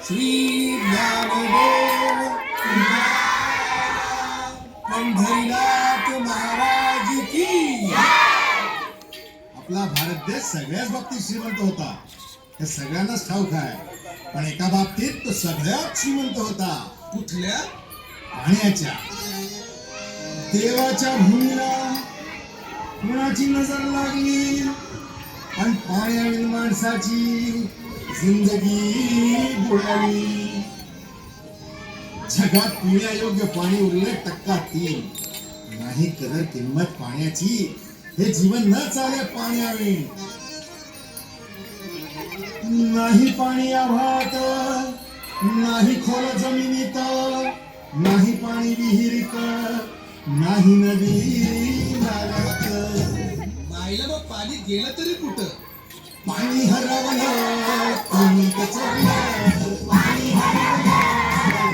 श्री ज्ञानदेव पंढरीनाथ महाराज की. आपला भारत देश सगळ्याच बाबतीत श्रीमंत होता, हे सगळ्यांनाच ठाऊक आहे. पण एका बाबतीत तो सगळ्यात श्रीमंत होता. कुठल्या? पाण्याच्या. देवाच्या भूमीला कुणाची नजर लागली आणि पाण्यावरील माणसाची जिंदगी बुडाली. जगात पिण्यायोग्य पाणी उरले टक्का 3. नाही कदर किंमत पाण्याची, हे जीवन न चाले पाण्यावे. नाही पाणी आभाळात, नाही खोल जमिनीत, नाही पाणी विहिरीत, नाही नदी नाल्यात. माईला मग पाणी गेलं तरी कुठं? पाणी हरवलं कोणी कचरलं, पाणी हरवलं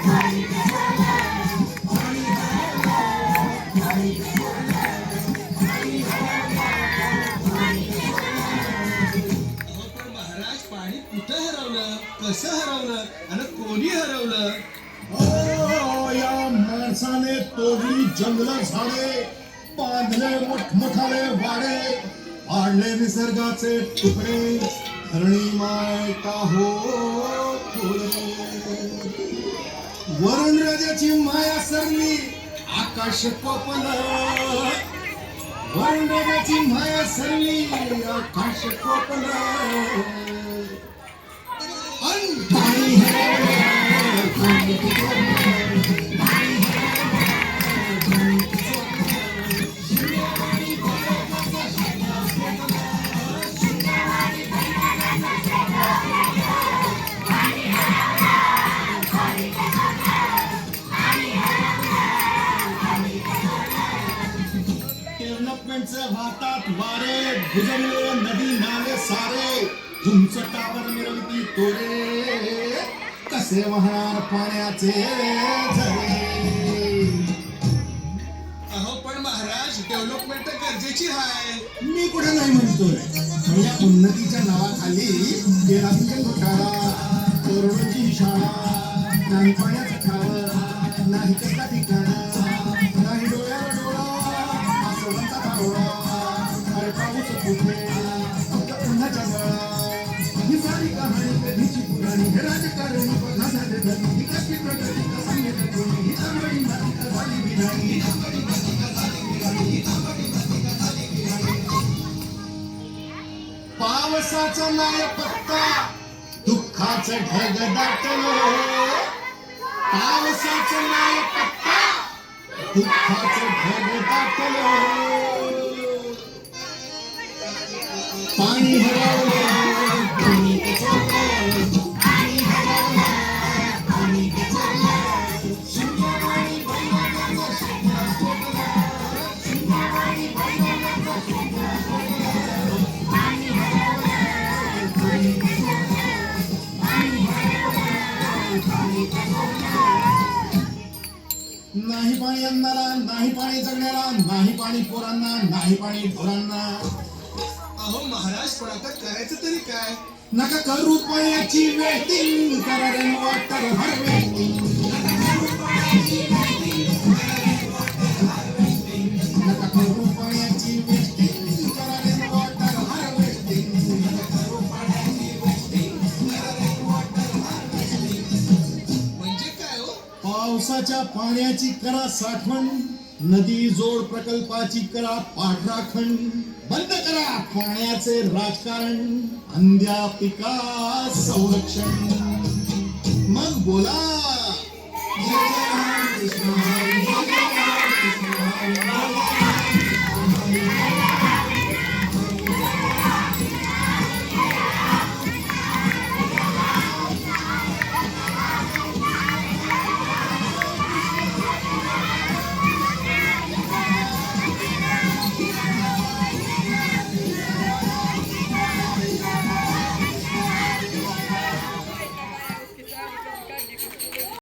कोणी कचरलं, पाणी हरवलं कोणी कचरलं, पाणी हरवलं कोणी कचरलं. अहो पण महाराज, पाणी कुठं हरवलं, कसं हरवलं आणि कोणी हरवलं? ओ या माणसाने तोडली जंगल झाडे, बांधले मोठमोठाले वाडे, पाडले निसर्गाचे तुकडे, धरणी माय का हो थोडे. वरुण राजाची माया सरली, आकाश कोपलं. वरुण राजाची माया सरली, आकाश कोपलं. आणि पाणी हरवलं कोणी कचरलं, पाणी हरवलं कोणी कचरलं. शिंदेवाडी बैरागाचा शेंडा फेकला, शिंदेवाडी बैरागाचा शेंडा फेकला. पाणी हरवलं कोणी कचरलं, पाणी हरवलं कोणी कचरलं. डेव्हलपमेंटचे वाहतात वारे, गुजरले नदी नाले सारे, तुमचटावर मिरवती तोरे, कसे वाहणार पाण्याचे झरे. अहो पण महाराज, डेव्हलपमेंट तर गरजेची आहे. मी कुठे नाही म्हणतोय, पण या उन्नतीच्या नावाखाली तेलाचे घोटाळा, करोडोची शाळा, नाही पाण्याचं खावं, नाही कसा ठिकाणा, नाही डोळ्याला डोळा, आसवंता धावळा. अरे पाऊस कुठे, फक्त उन्हाच्या गळा. ही सारी कहाणी कधीची पुराणी, हे राजकारणी बघा झाले धनी, ही कशी प्रगती का सांगेल कोणी, ही तांबडी माती का झाली विराणी, ही तांबडी माती का झाली विराणी, ही तांबडी माती का झाली विराणी. पावसाचा नाही पत्ता, दुःखाचं ढग दाटलं. पावसाचं नाही पत्ता, दुःखाचं ढग दाटलं. पाणी हरवलं कोणी कचरलं, पाणी हरवलं कोणी कचरलं. शिंदेवाडी बैरागाचा शेंडा फेकला, शिंदेवाडी बैरागाचा शेंडा फेकला. पाणी हरवलं कोणी कचरलं, पाणी हरवलं कोणी कचरलं. नाही पाणी अन्नाला, नाही पाणी जगण्याला, नाही पाणी पोरांना, नाही पाणी ढोरांना. अहो महाराज, पण आता करायचं तरी काय? नका करू पाण्याची वेटिंग, करा रेन वॉटर हार्वेस्टिंग. नका करू पाण्याची वेटिंग, नका करू पाण्याची वेस्टिंग, करा रेन वॉटर हार्वेस्टिंग. नका करू पाण्याची वेस्टिंग, करा रेन वॉटर हार्वेस्टिंग. म्हणजे काय हो? पावसाच्या पाण्याची करा साठवण, नदी जोड प्रकल्पाची करा पाठराखण. बंद करा पाण्याचे राजकारण, अंध्या पिका संरक्षण. मग बोला जय जय राम कृष्ण हरी, जय जय राम कृष्ण हरी.